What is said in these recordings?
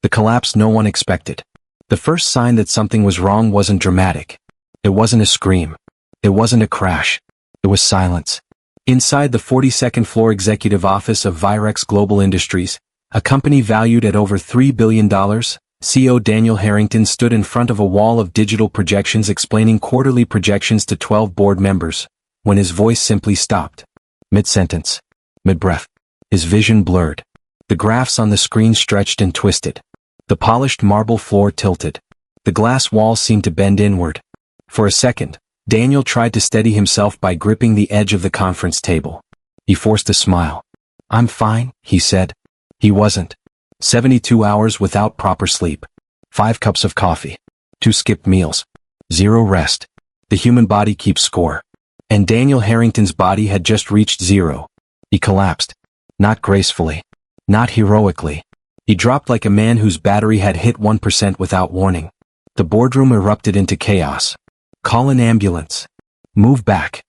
The collapse no one expected. The first sign that something was wrong wasn't dramatic. It wasn't a scream. It wasn't a crash. It was silence. Inside the 42nd floor executive office of Virex Global Industries, a company valued at over $3 billion, CEO Daniel Harrington stood in front of a wall of digital projections explaining quarterly projections to 12 board members, when his voice simply stopped. Mid-sentence. Mid-breath. His vision blurred. The graphs on the screen stretched and twisted. The polished marble floor tilted. The glass walls seemed to bend inward. For a second, Daniel tried to steady himself by gripping the edge of the conference table. He forced a smile. "I'm fine," he said. He wasn't. 72 hours without proper sleep. 5 cups of coffee. 2 skipped meals. 0 rest. The human body keeps score. And Daniel Harrington's body had just reached 0. He collapsed. Not gracefully. Not heroically. He dropped like a man whose battery had hit 1% without warning. The boardroom erupted into chaos. "Call an ambulance. Move back."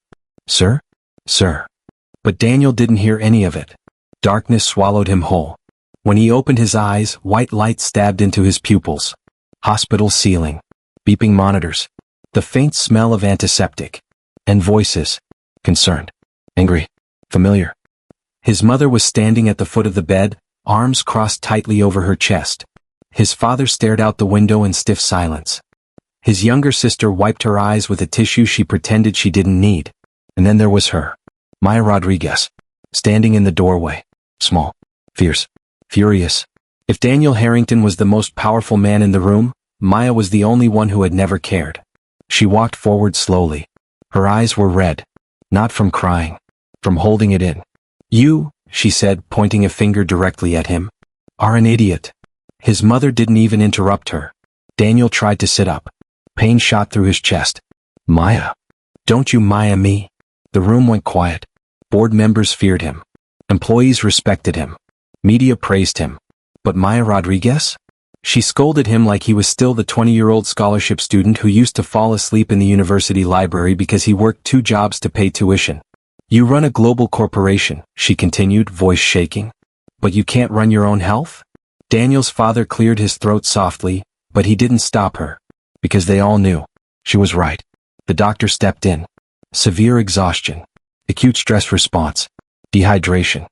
"Sir? Sir." But Daniel didn't hear any of it. Darkness swallowed him whole. When he opened his eyes, white light stabbed into his pupils. Hospital ceiling. Beeping monitors. The faint smell of antiseptic. And voices. Concerned. Angry. Familiar. His mother was standing at the foot of the bed, arms crossed tightly over her chest. His father stared out the window in stiff silence. His younger sister wiped her eyes with a tissue she pretended she didn't need. And then there was her, Maya Rodriguez, standing in the doorway. Small. Fierce. Furious. If Daniel Harrington was the most powerful man in the room, Maya was the only one who had never cared. She walked forward slowly. Her eyes were red. Not from crying. From holding it in. "You," she said, pointing a finger directly at him, "are an idiot." His mother didn't even interrupt her. Daniel tried to sit up. Pain shot through his chest. "Maya. Don't you Maya me." The room went quiet. Board members feared him. Employees respected him. Media praised him. But Maya Rodriguez? She scolded him like he was still the 20-year-old scholarship student who used to fall asleep in the university library because he worked 2 jobs to pay tuition. "You run a global corporation," she continued, voice shaking. "But you can't run your own health?" Daniel's father cleared his throat softly, but he didn't stop her. Because they all knew. She was right. The doctor stepped in. Severe exhaustion. Acute stress response. Dehydration.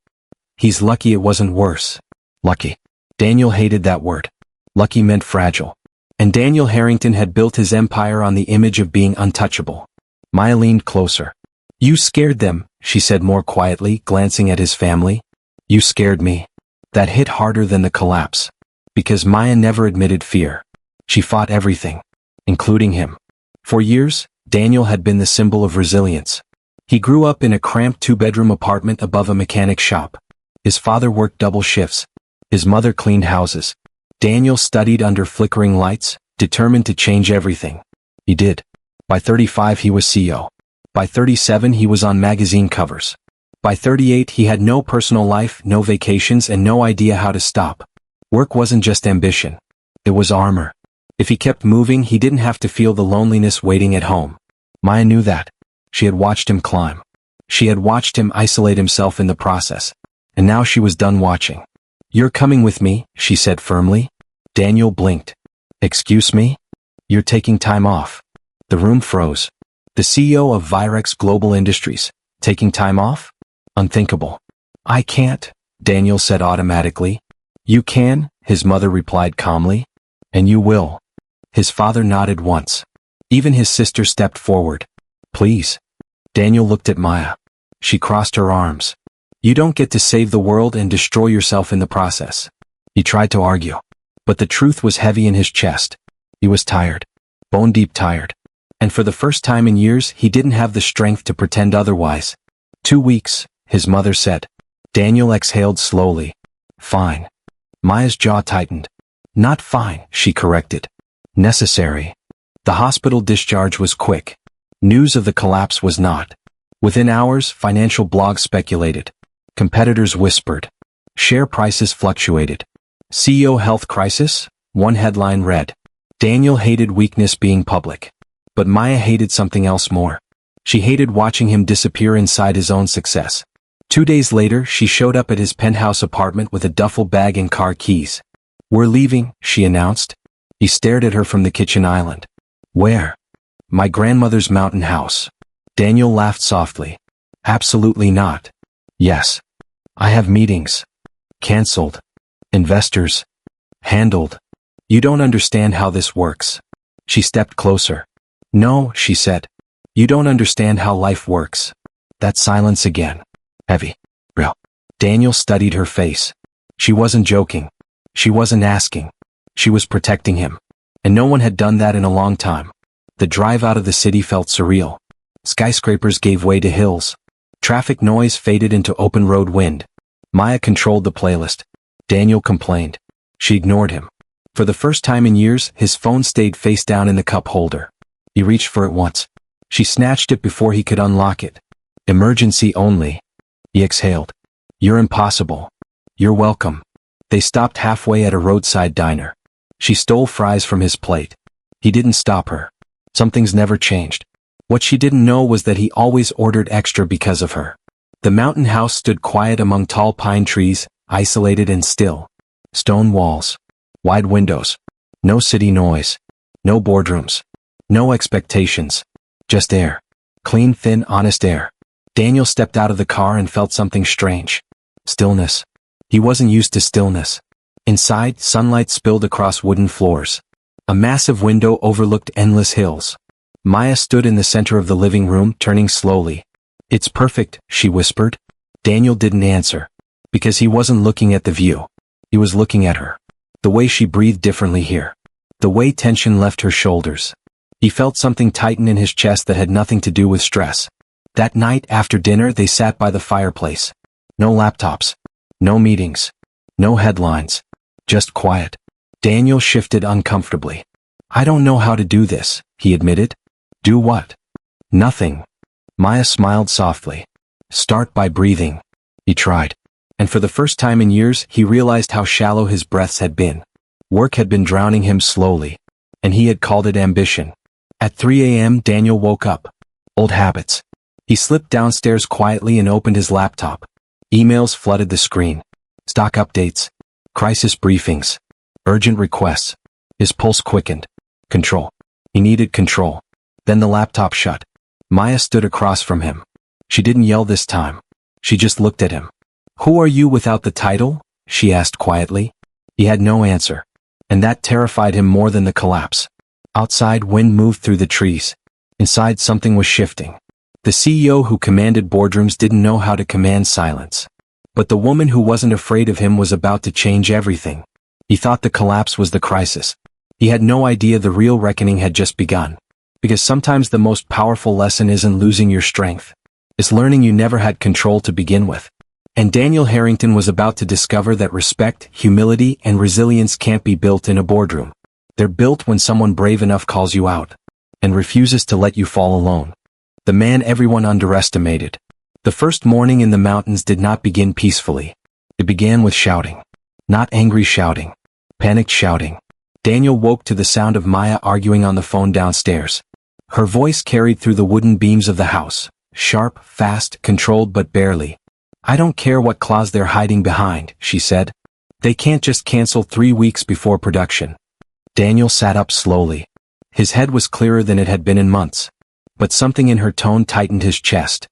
He's lucky it wasn't worse. Lucky. Daniel hated that word. Lucky meant fragile. And Daniel Harrington had built his empire on the image of being untouchable. Maya leaned closer. "You scared them," she said more quietly, glancing at his family. "You scared me." That hit harder than the collapse. Because Maya never admitted fear. She fought everything. Including him. For years, Daniel had been the symbol of resilience. He grew up in a cramped 2-bedroom apartment above a mechanic shop. His father worked double shifts. His mother cleaned houses. Daniel studied under flickering lights, determined to change everything. He did. By 35 he was CEO. By 37 he was on magazine covers. By 38 he had no personal life, no vacations, and no idea how to stop. Work wasn't just ambition. It was armor. If he kept moving, he didn't have to feel the loneliness waiting at home. Maya knew that. She had watched him climb. She had watched him isolate himself in the process. And now she was done watching. "You're coming with me," she said firmly. Daniel blinked. "Excuse me? You're taking time off." The room froze. The CEO of Virex Global Industries, taking time off? Unthinkable. "I can't," Daniel said automatically. "You can," his mother replied calmly. "And you will." His father nodded once. Even his sister stepped forward. "Please." Daniel looked at Maya. She crossed her arms. "You don't get to save the world and destroy yourself in the process." He tried to argue. But the truth was heavy in his chest. He was tired. Bone-deep tired. And for the first time in years, he didn't have the strength to pretend otherwise. 2 weeks, his mother said. Daniel exhaled slowly. "Fine." Maya's jaw tightened. "Not fine," she corrected. "Necessary." The hospital discharge was quick. News of the collapse was not. Within hours, financial blogs speculated. Competitors whispered. Share prices fluctuated. CEO health crisis? One headline read. Daniel hated weakness being public. But Maya hated something else more. She hated watching him disappear inside his own success. 2 days later, she showed up at his penthouse apartment with a duffel bag and car keys. "We're leaving," she announced. He stared at her from the kitchen island. "Where?" "My grandmother's mountain house." Daniel laughed softly. "Absolutely not." "Yes. I have meetings. Cancelled. Investors. Handled. You don't understand how this works." She stepped closer. "No," she said. "You don't understand how life works." That silence again. Heavy. Real. Daniel studied her face. She wasn't joking. She wasn't asking. She was protecting him. And no one had done that in a long time. The drive out of the city felt surreal. Skyscrapers gave way to hills. Traffic noise faded into open road wind. Maya controlled the playlist. Daniel complained. She ignored him. For the first time in years, his phone stayed face down in the cup holder. He reached for it once. She snatched it before he could unlock it. "Emergency only." He exhaled. "You're impossible." "You're welcome." They stopped halfway at a roadside diner. She stole fries from his plate. He didn't stop her. Something's never changed. What she didn't know was that he always ordered extra because of her. The mountain house stood quiet among tall pine trees, isolated and still. Stone walls. Wide windows. No city noise. No boardrooms. No expectations. Just air. Clean, thin, honest air. Daniel stepped out of the car and felt something strange. Stillness. He wasn't used to stillness. Inside, sunlight spilled across wooden floors. A massive window overlooked endless hills. Maya stood in the center of the living room, turning slowly. "It's perfect," she whispered. Daniel didn't answer. Because he wasn't looking at the view. He was looking at her. The way she breathed differently here. The way tension left her shoulders. He felt something tighten in his chest that had nothing to do with stress. That night after dinner they sat by the fireplace. No laptops. No meetings. No headlines. Just quiet. Daniel shifted uncomfortably. "I don't know how to do this," he admitted. "Do what?" "Nothing." Maya smiled softly. "Start by breathing." He tried. And for the first time in years he realized how shallow his breaths had been. Work had been drowning him slowly. And he had called it ambition. At 3 a.m. Daniel woke up. Old habits. He slipped downstairs quietly and opened his laptop. Emails flooded the screen. Stock updates. Crisis briefings. Urgent requests. His pulse quickened. Control. He needed control. Then the laptop shut. Maya stood across from him. She didn't yell this time. She just looked at him. "Who are you without the title?" she asked quietly. He had no answer. And that terrified him more than the collapse. Outside, wind moved through the trees. Inside, something was shifting. The CEO who commanded boardrooms didn't know how to command silence. But the woman who wasn't afraid of him was about to change everything. He thought the collapse was the crisis. He had no idea the real reckoning had just begun. Because sometimes the most powerful lesson isn't losing your strength. It's learning you never had control to begin with. And Daniel Harrington was about to discover that respect, humility, and resilience can't be built in a boardroom. They're built when someone brave enough calls you out. And refuses to let you fall alone. The man everyone underestimated. The first morning in the mountains did not begin peacefully. It began with shouting. Not angry shouting. Panicked shouting. Daniel woke to the sound of Maya arguing on the phone downstairs. Her voice carried through the wooden beams of the house. Sharp, fast, controlled but barely. "I don't care what clause they're hiding behind," she said. "They can't just cancel 3 weeks before production." Daniel sat up slowly. His head was clearer than it had been in months. But something in her tone tightened his chest.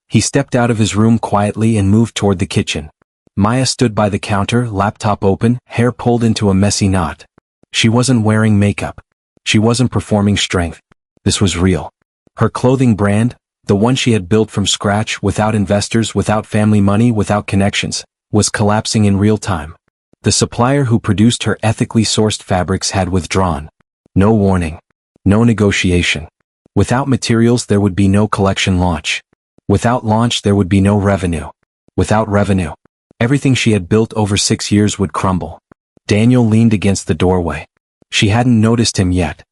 He stepped out of his room quietly and moved toward the kitchen. Maya stood by the counter, laptop open, hair pulled into a messy knot. She wasn't wearing makeup. She wasn't performing strength. This was real. Her clothing brand, the one she had built from scratch, without investors, without family money, without connections, was collapsing in real time. The supplier who produced her ethically sourced fabrics had withdrawn. No warning. No negotiation. Without materials there would be no collection launch. Without launch there would be no revenue. Without revenue, everything she had built over 6 years would crumble. Daniel leaned against the doorway. She hadn't noticed him yet.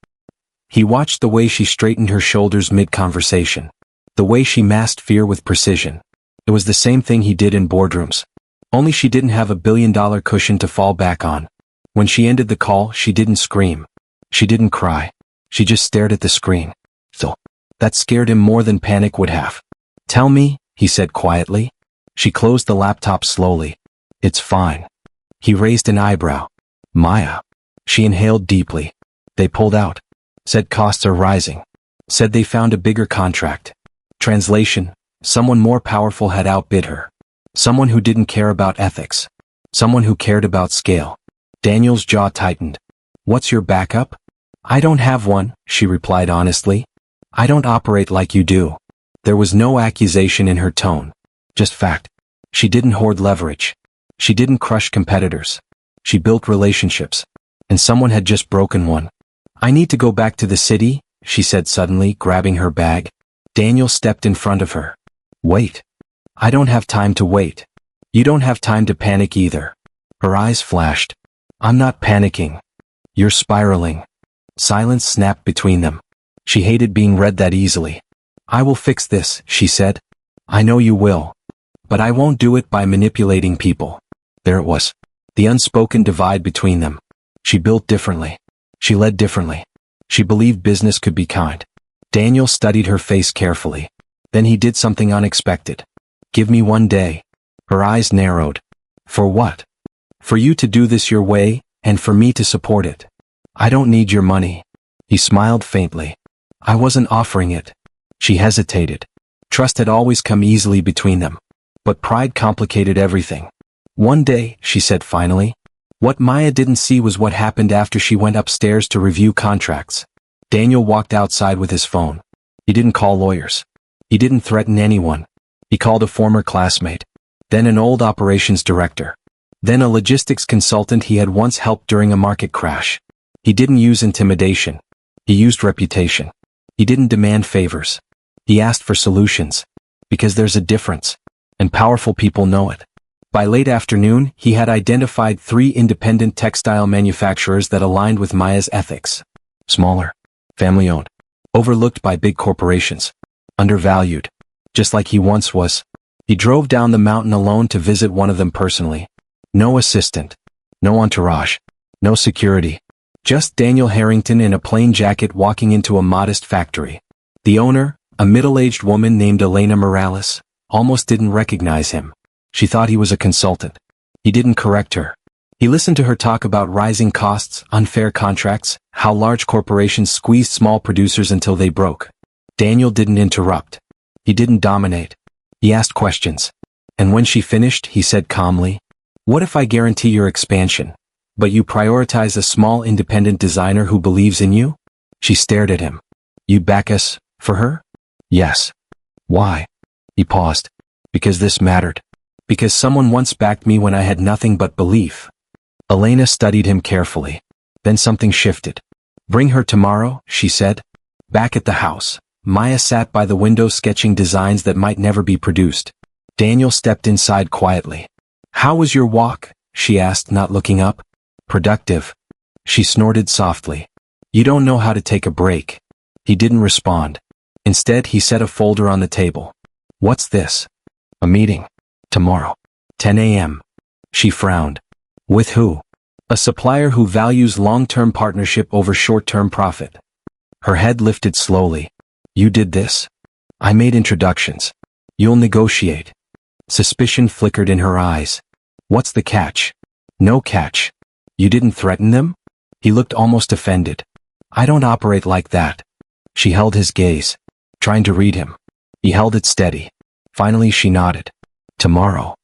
He watched the way she straightened her shoulders mid-conversation. The way she masked fear with precision. It was the same thing he did in boardrooms. Only she didn't have $1 billion cushion to fall back on. When she ended the call, she didn't scream. She didn't cry. She just stared at the screen. So, that scared him more than panic would have. "Tell me," he said quietly. She closed the laptop slowly. "It's fine." He raised an eyebrow. Maya. She inhaled deeply. They pulled out. Said costs are rising. Said they found a bigger contract. Translation: someone more powerful had outbid her. Someone who didn't care about ethics. Someone who cared about scale. Daniel's jaw tightened. What's your backup? I don't have one, she replied honestly. I don't operate like you do. There was no accusation in her tone. Just fact. She didn't hoard leverage. She didn't crush competitors. She built relationships. And someone had just broken one. I need to go back to the city, she said suddenly, grabbing her bag. Daniel stepped in front of her. Wait. I don't have time to wait. You don't have time to panic either. Her eyes flashed. I'm not panicking. You're spiraling. Silence snapped between them. She hated being read that easily. I will fix this, she said. I know you will. But I won't do it by manipulating people. There it was. The unspoken divide between them. She built differently. She led differently. She believed business could be kind. Daniel studied her face carefully. Then he did something unexpected. Give me one day. Her eyes narrowed. For what? For you to do this your way, and for me to support it. I don't need your money. He smiled faintly. I wasn't offering it. She hesitated. Trust had always come easily between them. But pride complicated everything. One day, she said finally. What Maya didn't see was what happened after she went upstairs to review contracts. Daniel walked outside with his phone. He didn't call lawyers. He didn't threaten anyone. He called a former classmate. Then an old operations director. Then a logistics consultant he had once helped during a market crash. He didn't use intimidation. He used reputation. He didn't demand favors. He asked for solutions. Because there's a difference. And powerful people know it. By late afternoon, he had identified 3 independent textile manufacturers that aligned with Maya's ethics. Smaller. Family-owned. Overlooked by big corporations. Undervalued. Just like he once was. He drove down the mountain alone to visit one of them personally. No assistant. No entourage. No security. Just Daniel Harrington in a plain jacket walking into a modest factory. The owner, a middle-aged woman named Elena Morales, almost didn't recognize him. She thought he was a consultant. He didn't correct her. He listened to her talk about rising costs, unfair contracts, how large corporations squeezed small producers until they broke. Daniel didn't interrupt. He didn't dominate. He asked questions. And when she finished, he said calmly, "What if I guarantee your expansion, but you prioritize a small independent designer who believes in you?" She stared at him. "You back us, for her?" "Yes." "Why?" He paused. "Because this mattered. Because someone once backed me when I had nothing but belief." Elena studied him carefully. Then something shifted. "Bring her tomorrow," she said. Back at the house, Maya sat by the window sketching designs that might never be produced. Daniel stepped inside quietly. "How was your walk?" she asked, not looking up. "Productive." She snorted softly. "You don't know how to take a break." He didn't respond. Instead, he set a folder on the table. "What's this?" "A meeting. Tomorrow. 10 a.m. She frowned. "With who?" "A supplier who values long-term partnership over short-term profit." Her head lifted slowly. "You did this?" "I made introductions." "You'll negotiate." Suspicion flickered in her eyes. "What's the catch?" "No catch." "You didn't threaten them?" He looked almost offended. "I don't operate like that." She held his gaze, trying to read him. He held it steady. Finally she nodded. "Tomorrow."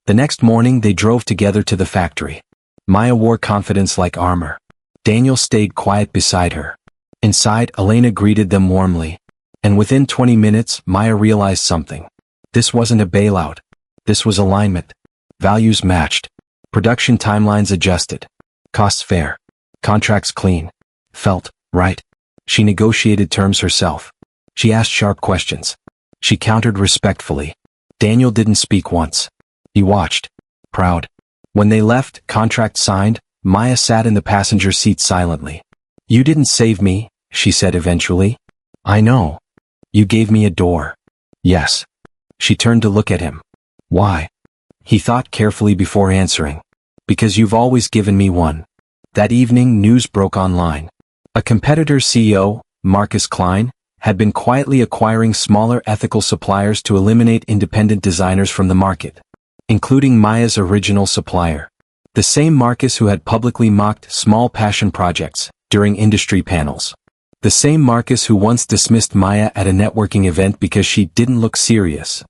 The next morning they drove together to the factory. Maya wore confidence like armor. Daniel stayed quiet beside her. Inside, Elena greeted them warmly. And within 20 minutes, Maya realized something. This wasn't a bailout. This was alignment. Values matched. Production timelines adjusted. Costs fair. Contracts clean. Felt right. She negotiated terms herself. She asked sharp questions. She countered respectfully. Daniel didn't speak once. He watched. Proud. When they left, contract signed, Maya sat in the passenger seat silently. "You didn't save me," she said eventually. "I know. You gave me a door." "Yes." She turned to look at him. "Why?" He thought carefully before answering. "Because you've always given me one." That evening, news broke online. A competitor's CEO, Marcus Klein, had been quietly acquiring smaller ethical suppliers to eliminate independent designers from the market, including Maya's original supplier. The same Marcus who had publicly mocked small passion projects during industry panels. The same Marcus who once dismissed Maya at a networking event because she didn't look serious.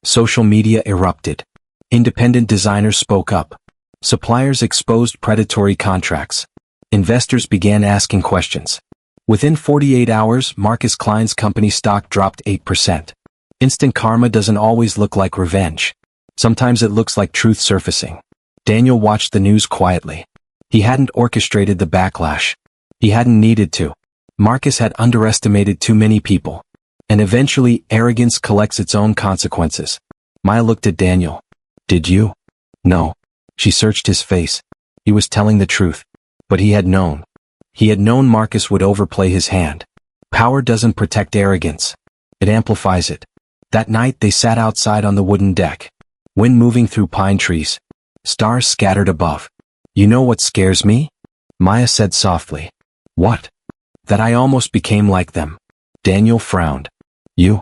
Social media erupted. Independent designers spoke up. Suppliers exposed predatory contracts. Investors began asking questions. Within 48 hours, Marcus Klein's company stock dropped 8%. Instant karma doesn't always look like revenge. Sometimes it looks like truth surfacing. Daniel watched the news quietly. He hadn't orchestrated the backlash. He hadn't needed to. Marcus had underestimated too many people. And eventually, arrogance collects its own consequences. Maya looked at Daniel. Did you? No. She searched his face. He was telling the truth. But he had known. He had known Marcus would overplay his hand. Power doesn't protect arrogance. It amplifies it. That night they sat outside on the wooden deck. Wind moving through pine trees. Stars scattered above. You know what scares me? Maya said softly. What? That I almost became like them. Daniel frowned. You?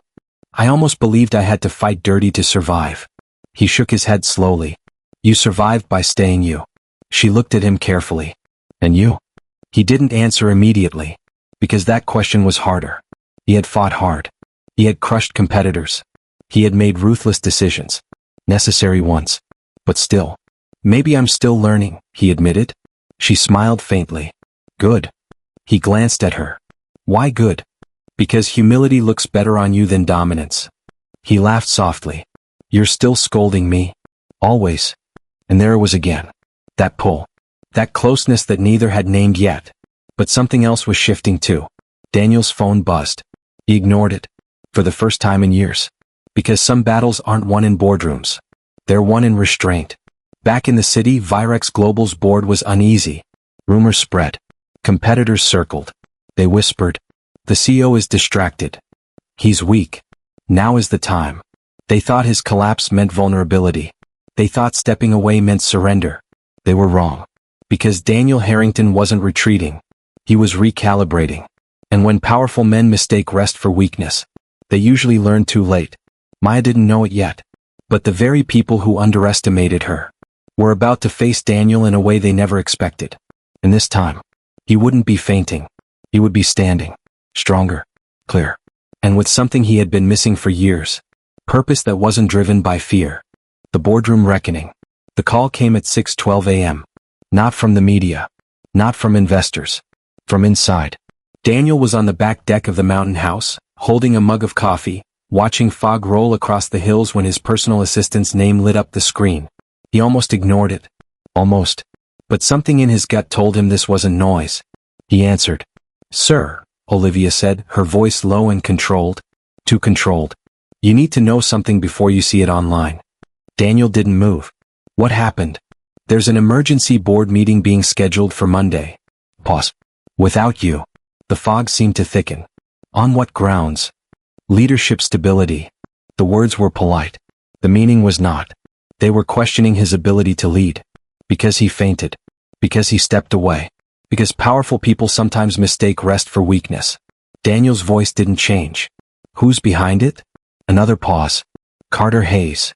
I almost believed I had to fight dirty to survive. He shook his head slowly. You survived by staying you. She looked at him carefully. And you? He didn't answer immediately. Because that question was harder. He had fought hard. He had crushed competitors. He had made ruthless decisions. Necessary ones. But still. Maybe I'm still learning, he admitted. She smiled faintly. Good. He glanced at her. Why good? Because humility looks better on you than dominance. He laughed softly. You're still scolding me. Always. And there it was again. That pull. That closeness that neither had named yet. But something else was shifting too. Daniel's phone buzzed. He ignored it. For the first time in years. Because some battles aren't won in boardrooms. They're won in restraint. Back in the city, Virex Global's board was uneasy. Rumors spread. Competitors circled. They whispered. The CEO is distracted. He's weak. Now is the time. They thought his collapse meant vulnerability. They thought stepping away meant surrender. They were wrong. Because Daniel Harrington wasn't retreating. He was recalibrating. And when powerful men mistake rest for weakness, they usually learn too late. Maya didn't know it yet. But the very people who underestimated her were about to face Daniel in a way they never expected. And this time, he wouldn't be fainting. He would be standing. Stronger. Clear. And with something he had been missing for years. Purpose that wasn't driven by fear. The boardroom reckoning. The call came at 6:12 a.m. Not from the media. Not from investors. From inside. Daniel was on the back deck of the mountain house, holding a mug of coffee, watching fog roll across the hills when his personal assistant's name lit up the screen. He almost ignored it. Almost. But something in his gut told him this wasn't noise. He answered. Sir, Olivia said, her voice low and controlled. Too controlled. You need to know something before you see it online. Daniel didn't move. What happened? There's an emergency board meeting being scheduled for Monday. Pause. Without you. The fog seemed to thicken. On what grounds? Leadership stability. The words were polite. The meaning was not. They were questioning his ability to lead. Because he fainted. Because he stepped away. Because powerful people sometimes mistake rest for weakness. Daniel's voice didn't change. Who's behind it? Another pause. Carter Hayes.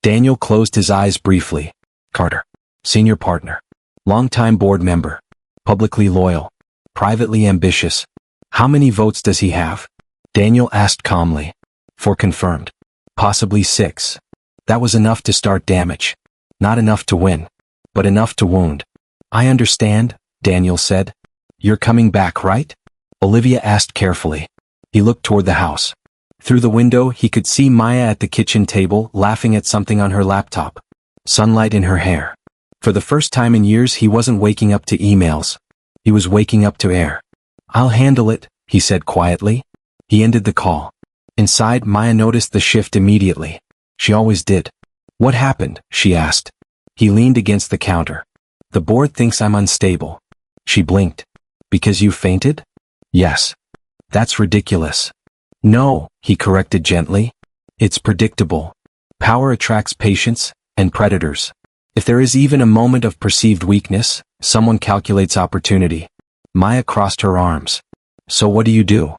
Daniel closed his eyes briefly. Carter. Senior partner. Longtime board member. Publicly loyal. Privately ambitious. How many votes does he have? Daniel asked calmly. 4 confirmed. Possibly 6. That was enough to start damage. Not enough to win. But enough to wound. I understand, Daniel said. You're coming back, right? Olivia asked carefully. He looked toward the house. Through the window he could see Maya at the kitchen table laughing at something on her laptop. Sunlight in her hair. For the first time in years he wasn't waking up to emails. He was waking up to air. I'll handle it, he said quietly. He ended the call. Inside, Maya noticed the shift immediately. She always did. What happened? She asked. He leaned against the counter. The board thinks I'm unstable. She blinked. Because you fainted? Yes. That's ridiculous. No, he corrected gently. It's predictable. Power attracts patience and predators. If there is even a moment of perceived weakness, someone calculates opportunity. Maya crossed her arms. So what do you do?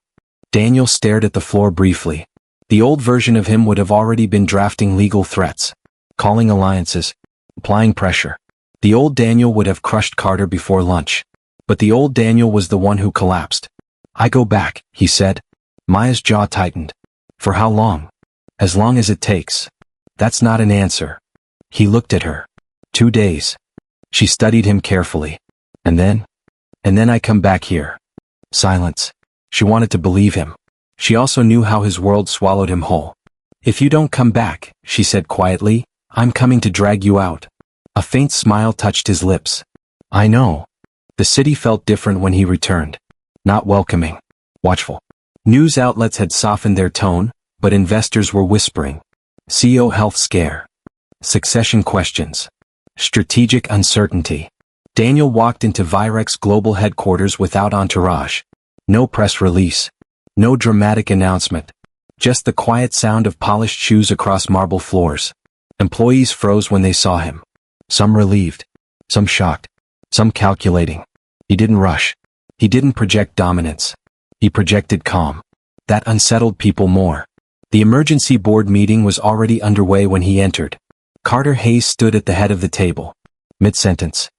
Daniel stared at the floor briefly. The old version of him would have already been drafting legal threats, calling alliances, applying pressure. The old Daniel would have crushed Carter before lunch. But the old Daniel was the one who collapsed. "I go back," he said. Maya's jaw tightened. "For how long?" "As long as it takes." "That's not an answer." He looked at her. 2 days. She studied him carefully. And then I come back here." Silence. She wanted to believe him. She also knew how his world swallowed him whole. "If you don't come back," she said quietly, "I'm coming to drag you out." A faint smile touched his lips. "I know." The city felt different when he returned. Not welcoming. Watchful. News outlets had softened their tone, but investors were whispering. CEO health scare. Succession questions. Strategic uncertainty. Daniel walked into Virex global headquarters without entourage. No press release. No dramatic announcement. Just the quiet sound of polished shoes across marble floors. Employees froze when they saw him. Some relieved. Some shocked. Some calculating. He didn't rush. He didn't project dominance. He projected calm. That unsettled people more. The emergency board meeting was already underway when he entered. Carter Hayes stood at the head of the table. Mid-sentence.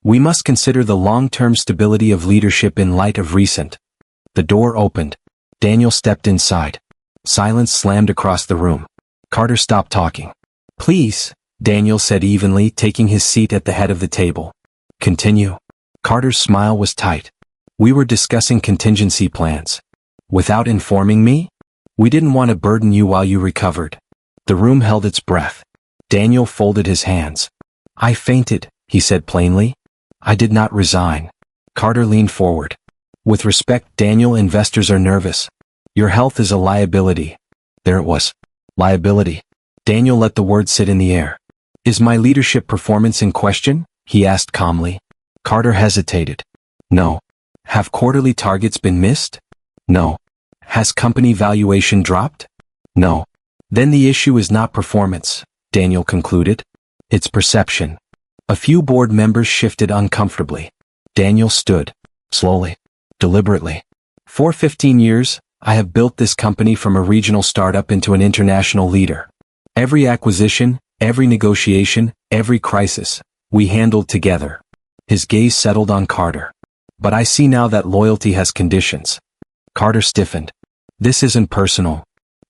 "We must consider the long-term stability of leadership in light of recent." The door opened. Daniel stepped inside. Silence slammed across the room. Carter stopped talking. "Please," Daniel said evenly, taking his seat at the head of the table. "Continue." Carter's smile was tight. "We were discussing contingency plans." "Without informing me?" "We didn't want to burden you while you recovered." The room held its breath. Daniel folded his hands. "I fainted," he said plainly. "I did not resign." Carter leaned forward. "With respect, Daniel, investors are nervous. Your health is a liability." There it was. Liability. Daniel let the word sit in the air. "Is my leadership performance in question?" he asked calmly. Carter hesitated. "No." "Have quarterly targets been missed?" "No." "Has company valuation dropped?" "No." "Then the issue is not performance," Daniel concluded. "It's perception." A few board members shifted uncomfortably. Daniel stood. Slowly. Deliberately. "For 15 years, I have built this company from a regional startup into an international leader. Every acquisition, every negotiation, every crisis, we handled together." His gaze settled on Carter. "But I see now that loyalty has conditions." Carter stiffened. "This isn't personal."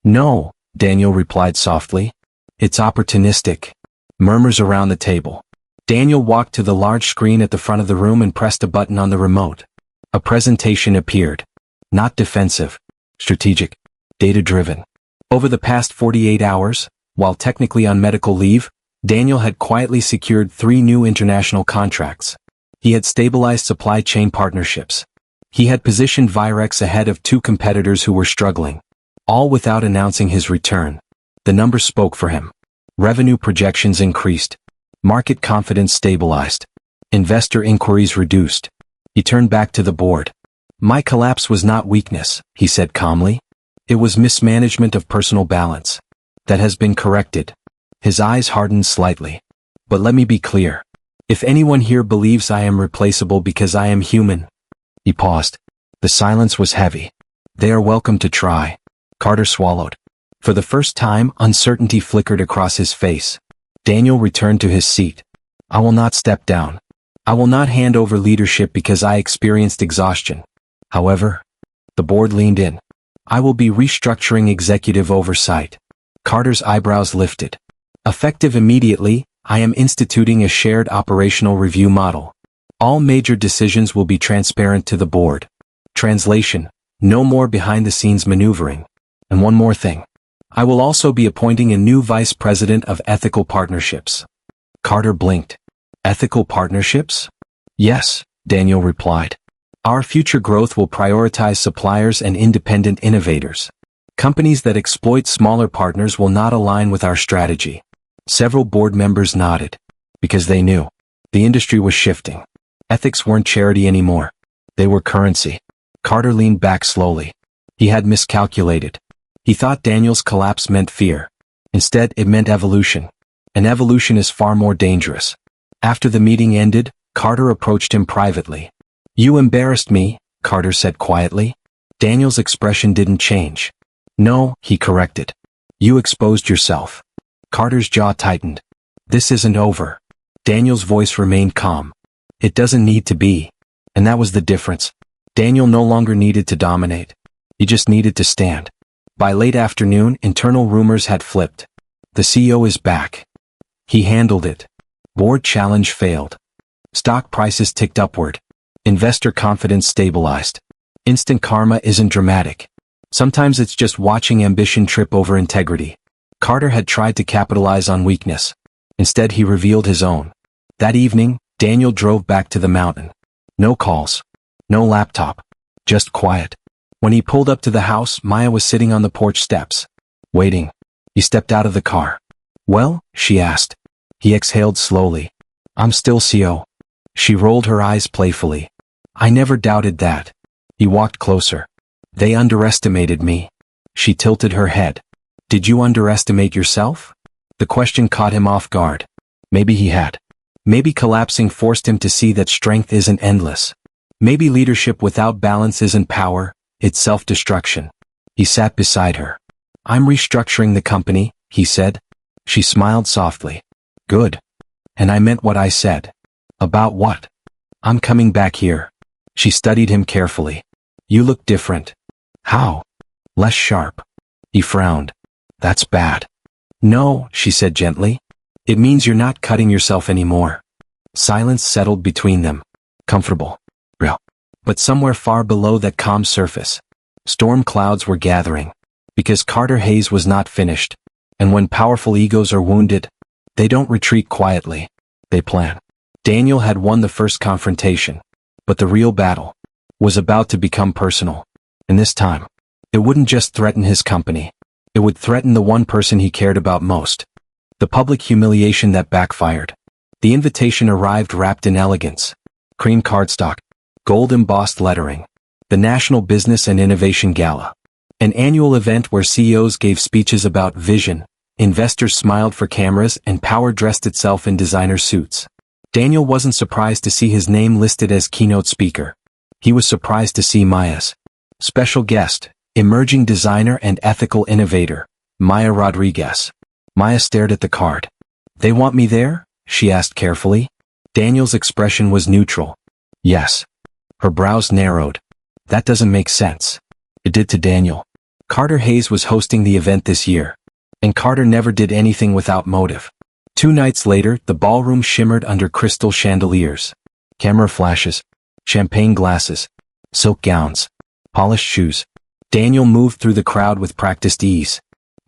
"No," Daniel replied softly. "It's opportunistic." Murmurs around the table. Daniel walked to the large screen at the front of the room and pressed a button on the remote. A presentation appeared. Not defensive. Strategic. Data-driven. Over the past 48 hours, while technically on medical leave, Daniel had quietly secured 3 new international contracts. He had stabilized supply chain partnerships. He had positioned Virex ahead of 2 competitors who were struggling. All without announcing his return. The numbers spoke for him. Revenue projections increased. Market confidence stabilized. Investor inquiries reduced. He turned back to the board. "My collapse was not weakness," he said calmly. "It was mismanagement of personal balance. That has been corrected." His eyes hardened slightly. "But let me be clear. If anyone here believes I am replaceable because I am human..." He paused. The silence was heavy. "They are welcome to try." Carter swallowed. For the first time, uncertainty flickered across his face. Daniel returned to his seat. "I will not step down. I will not hand over leadership because I experienced exhaustion. However," the board leaned in, "I will be restructuring executive oversight." Carter's eyebrows lifted. "Effective immediately, I am instituting a shared operational review model. All major decisions will be transparent to the board. Translation: no more behind-the-scenes maneuvering. And one more thing. I will also be appointing a new vice president of ethical partnerships." Carter blinked. "Ethical partnerships?" "Yes," Daniel replied. "Our future growth will prioritize suppliers and independent innovators. Companies that exploit smaller partners will not align with our strategy." Several board members nodded. Because they knew. The industry was shifting. Ethics weren't charity anymore. They were currency. Carter leaned back slowly. He had miscalculated. He thought Daniel's collapse meant fear. Instead, it meant evolution. And evolution is far more dangerous. After the meeting ended, Carter approached him privately. "You embarrassed me," Carter said quietly. Daniel's expression didn't change. "No," he corrected. "You exposed yourself." Carter's jaw tightened. "This isn't over." Daniel's voice remained calm. It doesn't need to be. And that was the difference. Daniel no longer needed to dominate. He just needed to stand. By late afternoon, internal rumors had flipped. The CEO is back. He handled it. Board challenge failed. Stock prices ticked upward. Investor confidence stabilized. Instant karma isn't dramatic. Sometimes it's just watching ambition trip over integrity. Carter had tried to capitalize on weakness. Instead, he revealed his own. That evening, Daniel drove back to the mountain. No calls. No laptop. Just quiet. When he pulled up to the house, Maya was sitting on the porch steps. Waiting. He stepped out of the car. "Well?" she asked. He exhaled slowly. "I'm still CO." She rolled her eyes playfully. "I never doubted that." He walked closer. "They underestimated me." She tilted her head. "Did you underestimate yourself?" The question caught him off guard. Maybe he had. Maybe collapsing forced him to see that strength isn't endless. Maybe leadership without balance isn't power, it's self-destruction. He sat beside her. "I'm restructuring the company," he said. She smiled softly. "Good. And I meant what I said." "About what?" "I'm coming back here." She studied him carefully. "You look different." "How?" "Less sharp." He frowned. "That's bad." "No," she said gently. "It means you're not cutting yourself anymore." Silence settled between them. Comfortable. Real. But somewhere far below that calm surface, storm clouds were gathering. Because Carter Hayes was not finished. And when powerful egos are wounded, they don't retreat quietly. They plan. Daniel had won the first confrontation. But the real battle was about to become personal. And this time, it wouldn't just threaten his company. It would threaten the one person he cared about most. The public humiliation that backfired. The invitation arrived wrapped in elegance. Cream cardstock. Gold embossed lettering. The National Business and Innovation Gala. An annual event where CEOs gave speeches about vision, investors smiled for cameras, and power dressed itself in designer suits. Daniel wasn't surprised to see his name listed as keynote speaker. He was surprised to see Maya's special guest, emerging designer and ethical innovator, Maya Rodriguez. Maya stared at the card. "They want me there?" she asked carefully. Daniel's expression was neutral. "Yes." Her brows narrowed. "That doesn't make sense." It did to Daniel. Carter Hayes was hosting the event this year. And Carter never did anything without motive. 2 nights later, the ballroom shimmered under crystal chandeliers. Camera flashes. Champagne glasses. Silk gowns. Polished shoes. Daniel moved through the crowd with practiced ease.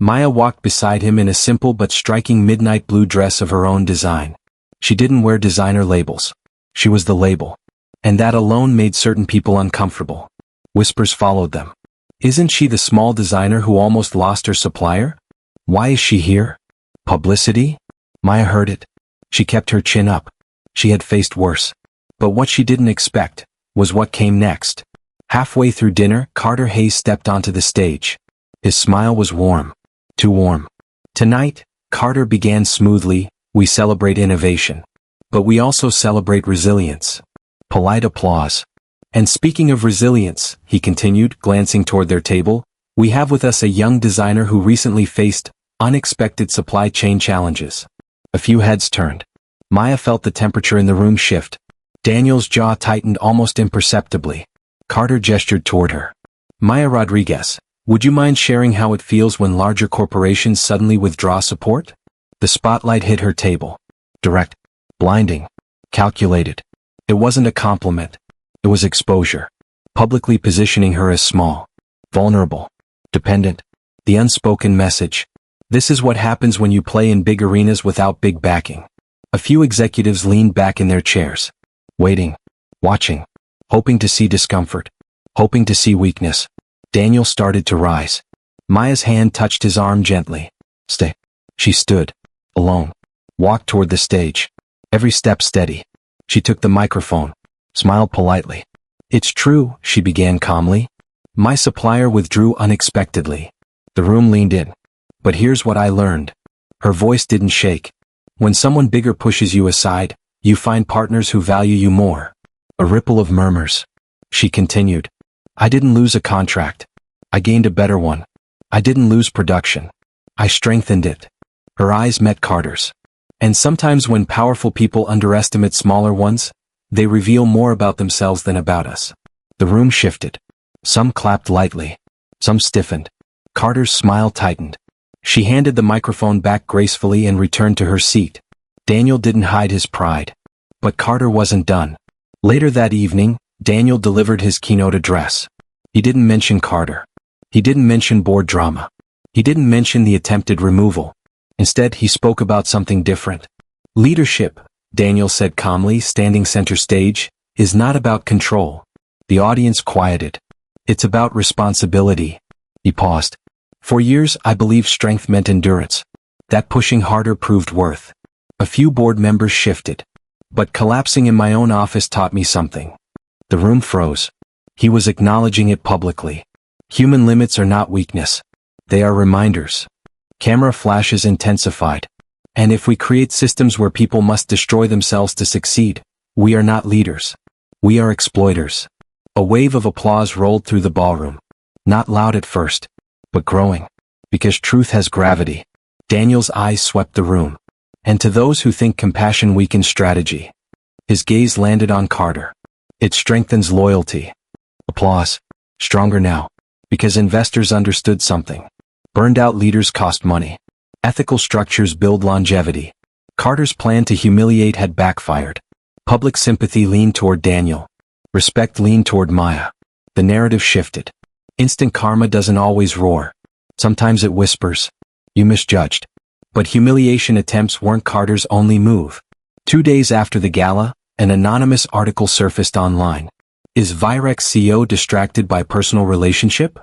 Maya walked beside him in a simple but striking midnight blue dress of her own design. She didn't wear designer labels. She was the label. And that alone made certain people uncomfortable. Whispers followed them. "Isn't she the small designer who almost lost her supplier? Why is she here? Publicity?" Maya heard it. She kept her chin up. She had faced worse. But what she didn't expect was what came next. Halfway through dinner, Carter Hayes stepped onto the stage. His smile was warm. Too warm. "Tonight," Carter began smoothly, "we celebrate innovation. But we also celebrate resilience." Polite applause. "And speaking of resilience," he continued, glancing toward their table, "we have with us a young designer who recently faced unexpected supply chain challenges." A few heads turned. Maya felt the temperature in the room shift. Daniel's jaw tightened almost imperceptibly. Carter gestured toward her. "Maya Rodriguez, would you mind sharing how it feels when larger corporations suddenly withdraw support?" The spotlight hit her table. Direct. Blinding. Calculated. It wasn't a compliment. It was exposure. Publicly positioning her as small. Vulnerable. Dependent. The unspoken message. This is what happens when you play in big arenas without big backing. A few executives leaned back in their chairs. Waiting. Watching. Hoping to see discomfort. Hoping to see weakness. Daniel started to rise. Maya's hand touched his arm gently. "Stay." She stood. Alone. Walked toward the stage. Every step steady. She took the microphone. Smiled politely. "It's true," she began calmly. "My supplier withdrew unexpectedly." The room leaned in. "But here's what I learned." Her voice didn't shake. "When someone bigger pushes you aside, you find partners who value you more." A ripple of murmurs. She continued. "I didn't lose a contract. I gained a better one. I didn't lose production. I strengthened it." Her eyes met Carter's. And sometimes when powerful people underestimate smaller ones, they reveal more about themselves than about us. The room shifted. Some clapped lightly. Some stiffened. Carter's smile tightened. She handed the microphone back gracefully and returned to her seat. Daniel didn't hide his pride. But Carter wasn't done. Later that evening, Daniel delivered his keynote address. He didn't mention Carter. He didn't mention board drama. He didn't mention the attempted removal. Instead, he spoke about something different. Leadership, Daniel said calmly, standing center stage, is not about control. The audience quieted. It's about responsibility. He paused. For years, I believed strength meant endurance. That pushing harder proved worth. A few board members shifted. But collapsing in my own office taught me something. The room froze. He was acknowledging it publicly. Human limits are not weakness. They are reminders. Camera flashes intensified. And if we create systems where people must destroy themselves to succeed, we are not leaders. We are exploiters. A wave of applause rolled through the ballroom. Not loud at first, but growing. Because truth has gravity. Daniel's eyes swept the room. And to those who think compassion weakens strategy, his gaze landed on Carter. It strengthens loyalty. Applause. Stronger now. Because investors understood something. Burned-out leaders cost money. Ethical structures build longevity. Carter's plan to humiliate had backfired. Public sympathy leaned toward Daniel. Respect leaned toward Maya. The narrative shifted. Instant karma doesn't always roar. Sometimes it whispers. You misjudged. But humiliation attempts weren't Carter's only move. 2 days after the gala, an anonymous article surfaced online. Is Virex CEO distracted by personal relationship?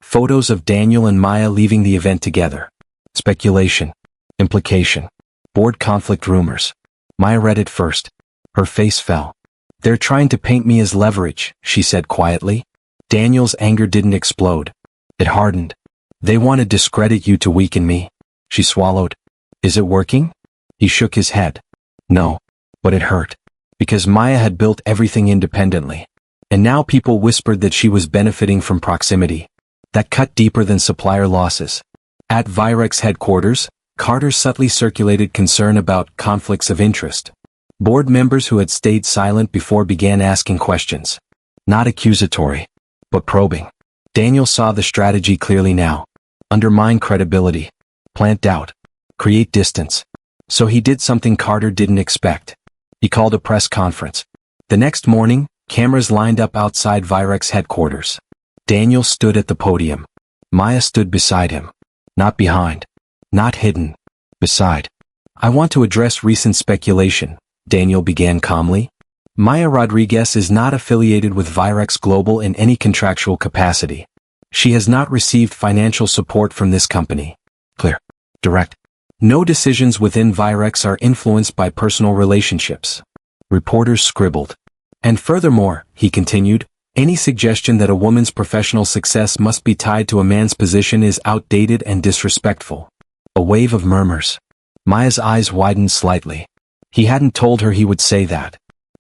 Photos of Daniel and Maya leaving the event together. Speculation. Implication. Board conflict rumors. Maya read it first. Her face fell. They're trying to paint me as leverage, she said quietly. Daniel's anger didn't explode. It hardened. They want to discredit you to weaken me. She swallowed. Is it working? He shook his head. No. But it hurt. Because Maya had built everything independently. And now people whispered that she was benefiting from proximity. That cut deeper than supplier losses. At Virex headquarters, Carter subtly circulated concern about conflicts of interest. Board members who had stayed silent before began asking questions. Not accusatory, but probing. Daniel saw the strategy clearly now. Undermine credibility. Plant doubt. Create distance. So he did something Carter didn't expect. He called a press conference. The next morning, cameras lined up outside Virex headquarters. Daniel stood at the podium. Maya stood beside him. Not behind. Not hidden. Beside. I want to address recent speculation, Daniel began calmly. Maya Rodriguez is not affiliated with Virex Global in any contractual capacity. She has not received financial support from this company. Clear. Direct. No decisions within Virex are influenced by personal relationships. Reporters scribbled. And furthermore, he continued, any suggestion that a woman's professional success must be tied to a man's position is outdated and disrespectful. A wave of murmurs. Maya's eyes widened slightly. He hadn't told her he would say that.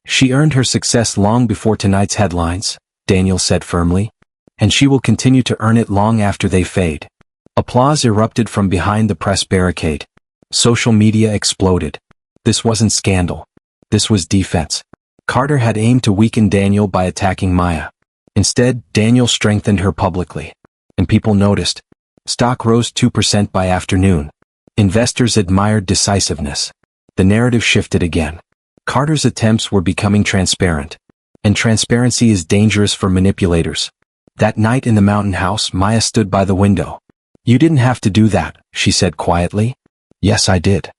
She earned her success long before tonight's headlines, Daniel said firmly. And she will continue to earn it long after they fade. Applause erupted from behind the press barricade. Social media exploded. This wasn't scandal. This was defense. Carter had aimed to weaken Daniel by attacking Maya. Instead, Daniel strengthened her publicly. And people noticed. Stock rose 2% by afternoon. Investors admired decisiveness. The narrative shifted again. Carter's attempts were becoming transparent. And transparency is dangerous for manipulators. That night in the mountain house, Maya stood by the window. You didn't have to do that, she said quietly. Yes, I did.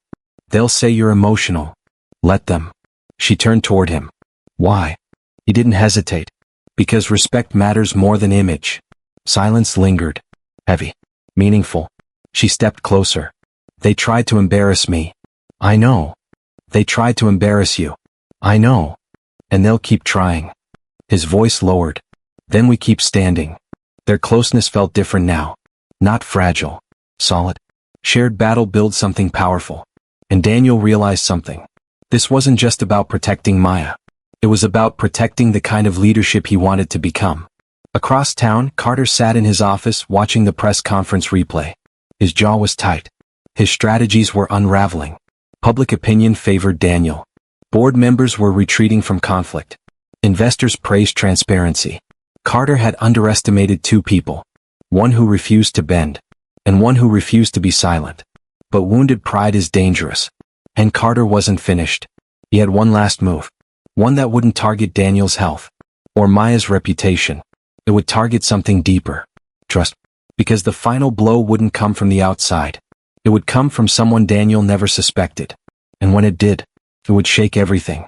They'll say you're emotional. Let them. She turned toward him. Why? He didn't hesitate. Because respect matters more than image. Silence lingered. Heavy. Meaningful. She stepped closer. They tried to embarrass me. I know. They tried to embarrass you. I know. And they'll keep trying. His voice lowered. Then we keep standing. Their closeness felt different now. Not fragile. Solid. Shared battle builds something powerful. And Daniel realized something. This wasn't just about protecting Maya. It was about protecting the kind of leadership he wanted to become. Across town, Carter sat in his office watching the press conference replay. His jaw was tight. His strategies were unraveling. Public opinion favored Daniel. Board members were retreating from conflict. Investors praised transparency. Carter had underestimated two people. One who refused to bend, and one who refused to be silent. But wounded pride is dangerous. And Carter wasn't finished. He had one last move. One that wouldn't target Daniel's health. Or Maya's reputation. It would target something deeper. Trust. Because the final blow wouldn't come from the outside. It would come from someone Daniel never suspected. And when it did, it would shake everything.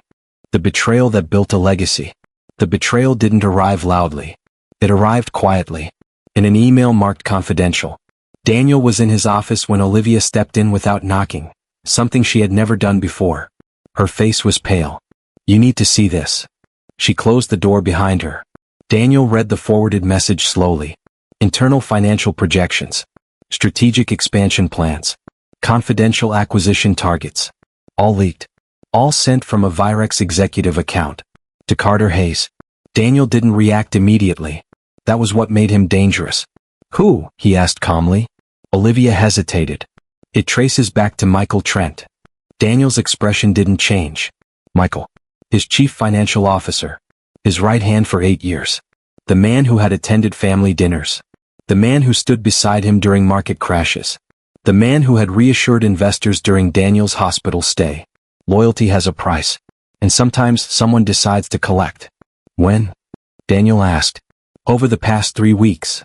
The betrayal that built a legacy. The betrayal didn't arrive loudly. It arrived quietly. In an email marked confidential. Daniel was in his office when Olivia stepped in without knocking. Something she had never done before. Her face was pale. "You need to see this." She closed the door behind her. Daniel read the forwarded message slowly. Internal financial projections. Strategic expansion plans. Confidential acquisition targets. All leaked. All sent from a Virex executive account. To Carter Hayes. Daniel didn't react immediately. That was what made him dangerous. "Who?" he asked calmly. Olivia hesitated. "It traces back to Michael Trent." Daniel's expression didn't change. Michael. His chief financial officer. His right hand for 8 years. The man who had attended family dinners. The man who stood beside him during market crashes. The man who had reassured investors during Daniel's hospital stay. Loyalty has a price. And sometimes someone decides to collect. "When?" Daniel asked. "Over the past 3 weeks.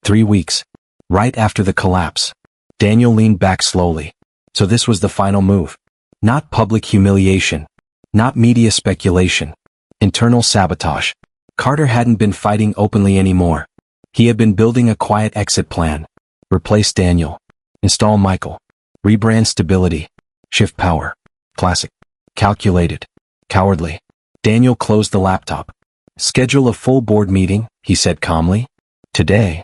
3 weeks. Right after the collapse." Daniel leaned back slowly. So this was the final move. Not public humiliation. Not media speculation. Internal sabotage. Carter hadn't been fighting openly anymore. He had been building a quiet exit plan. Replace Daniel. Install Michael. Rebrand stability. Shift power. Classic. Calculated. Cowardly. Daniel closed the laptop. "Schedule a full board meeting," he said calmly. "Today."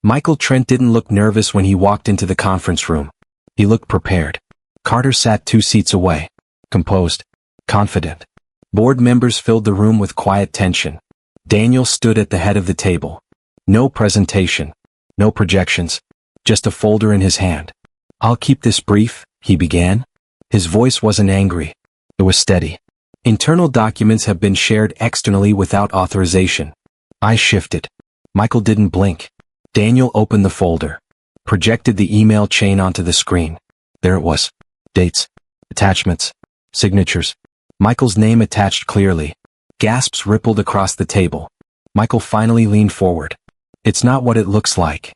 Michael Trent didn't look nervous when he walked into the conference room. He looked prepared. Carter sat 2 seats away. Composed. Confident. Board members filled the room with quiet tension. Daniel stood at the head of the table. No presentation. No projections. Just a folder in his hand. "I'll keep this brief," he began. His voice wasn't angry. It was steady. "Internal documents have been shared externally without authorization." I shifted. Michael didn't blink. Daniel opened the folder. Projected the email chain onto the screen. There it was. Dates. Attachments. Signatures. Michael's name attached clearly. Gasps rippled across the table. Michael finally leaned forward. "It's not what it looks like."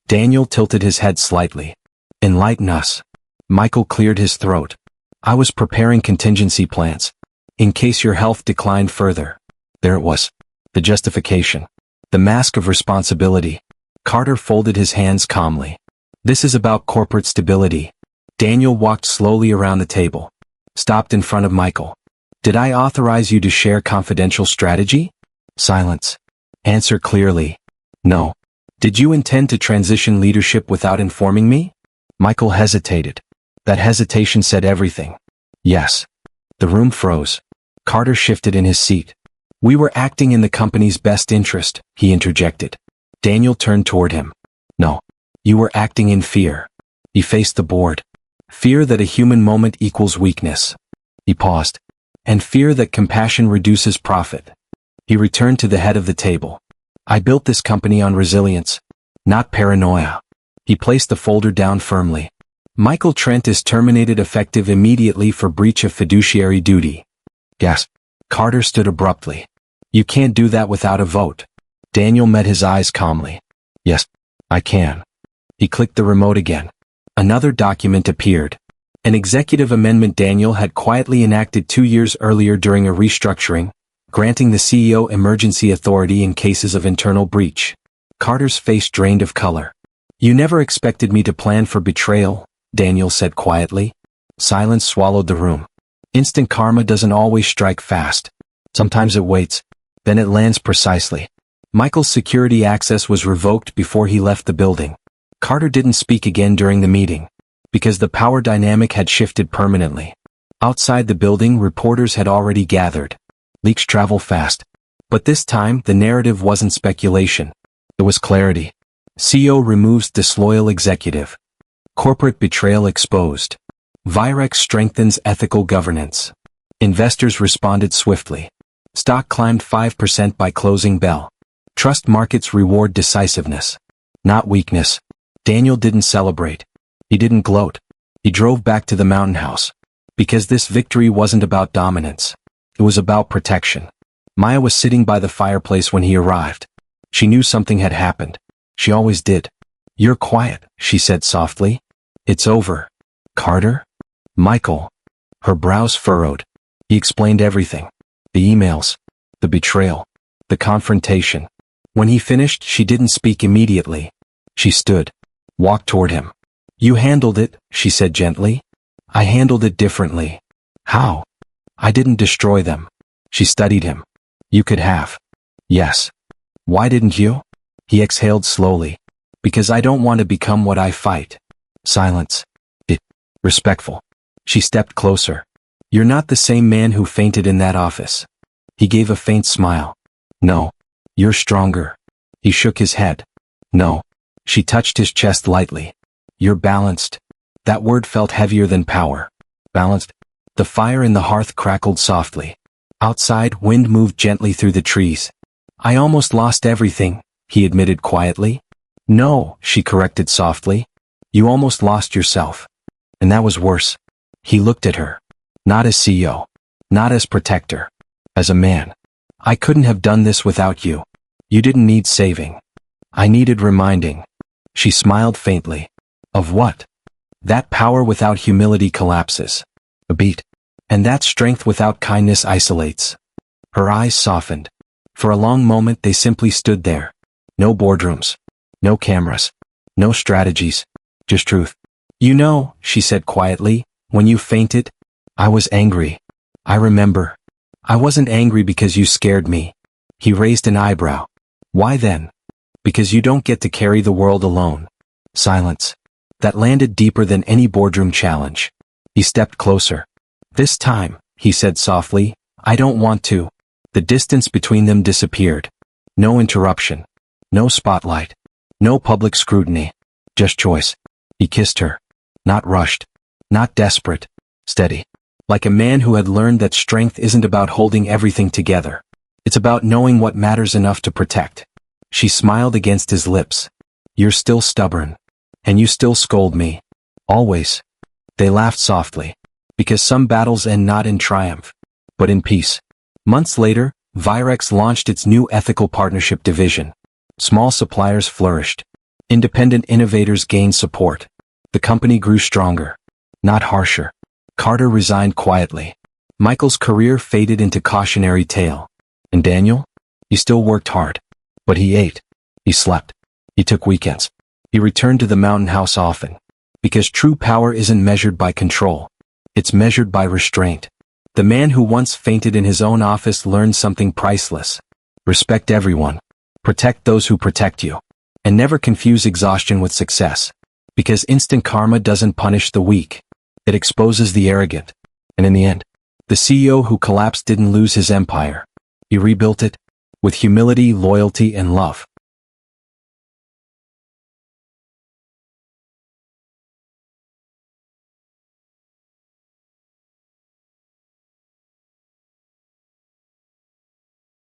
Daniel tilted his head slightly. "Enlighten us." Michael cleared his throat. "I was preparing contingency plans. In case your health declined further." There it was. The justification. The mask of responsibility. Carter folded his hands calmly. "This is about corporate stability." Daniel walked slowly around the table. Stopped in front of Michael. "Did I authorize you to share confidential strategy?" Silence. "Answer clearly." "No." "Did you intend to transition leadership without informing me?" Michael hesitated. That hesitation said everything. "Yes." The room froze. Carter shifted in his seat. "We were acting in the company's best interest," he interjected. Daniel turned toward him. "No. You were acting in fear." He faced the board. "Fear that a human moment equals weakness." He paused. "And fear that compassion reduces profit." He returned to the head of the table. "I built this company on resilience, not paranoia." He placed the folder down firmly. "Michael Trent is terminated effective immediately for breach of fiduciary duty." Gasp. Carter stood abruptly. "You can't do that without a vote." Daniel met his eyes calmly. "Yes, I can." He clicked the remote again. Another document appeared. An executive amendment Daniel had quietly enacted 2 years earlier during a restructuring, granting the CEO emergency authority in cases of internal breach. Carter's face drained of color. "You never expected me to plan for betrayal," Daniel said quietly. Silence swallowed the room. Instant karma doesn't always strike fast. Sometimes it waits. Then it lands precisely. Michael's security access was revoked before he left the building. Carter didn't speak again during the meeting. Because the power dynamic had shifted permanently. Outside the building, reporters had already gathered. Leaks travel fast. But this time, the narrative wasn't speculation. It was clarity. CEO removes disloyal executive. Corporate betrayal exposed. Virex strengthens ethical governance. Investors responded swiftly. Stock climbed 5% by closing bell. Trust markets reward decisiveness, not weakness. Daniel didn't celebrate. He didn't gloat. He drove back to the mountain house. Because this victory wasn't about dominance. It was about protection. Maya was sitting by the fireplace when he arrived. She knew something had happened. She always did. "You're quiet," she said softly. "It's over." "Carter?" "Michael." Her brows furrowed. He explained everything. The emails. The betrayal. The confrontation. When he finished, she didn't speak immediately. She stood. Walked toward him. "You handled it," she said gently. "I handled it differently." "How?" "I didn't destroy them." She studied him. "You could have." "Yes." "Why didn't you?" He exhaled slowly. "Because I don't want to become what I fight." Silence. Respectful. She stepped closer. "You're not the same man who fainted in that office." He gave a faint smile. "No. You're stronger." He shook his head. "No." She touched his chest lightly. "You're balanced." That word felt heavier than power. Balanced. The fire in the hearth crackled softly. Outside, wind moved gently through the trees. "I almost lost everything," he admitted quietly. "No," she corrected softly. "You almost lost yourself. And that was worse." He looked at her. "Not as CEO. Not as protector. As a man. I couldn't have done this without you. You didn't need saving. I needed reminding." She smiled faintly. "Of what?" "That power without humility collapses." A beat. "And that strength without kindness isolates." Her eyes softened. For a long moment they simply stood there. No boardrooms. No cameras. No strategies. Just truth. "You know," she said quietly, "when you fainted, I was angry. I remember. I wasn't angry because you scared me." He raised an eyebrow. "Why then?" "Because you don't get to carry the world alone." Silence. That landed deeper than any boardroom challenge. He stepped closer. "This time," he said softly, "I don't want to." The distance between them disappeared. No interruption. No spotlight. No public scrutiny. Just choice. He kissed her. Not rushed. Not desperate. Steady. Like a man who had learned that strength isn't about holding everything together. It's about knowing what matters enough to protect. She smiled against his lips. "You're still stubborn. And you still scold me. Always." They laughed softly. Because some battles end not in triumph, but in peace. Months later, Virex launched its new ethical partnership division. Small suppliers flourished. Independent innovators gained support. The company grew stronger. Not harsher. Carter resigned quietly. Michael's career faded into cautionary tale. And Daniel? He still worked hard. But he ate. He slept. He took weekends. He returned to the mountain house often. Because true power isn't measured by control. It's measured by restraint. The man who once fainted in his own office learned something priceless. Respect everyone. Protect those who protect you. And never confuse exhaustion with success. Because instant karma doesn't punish the weak. It exposes the arrogant. And in the end, the CEO who collapsed didn't lose his empire. He rebuilt it. With humility, loyalty, and love.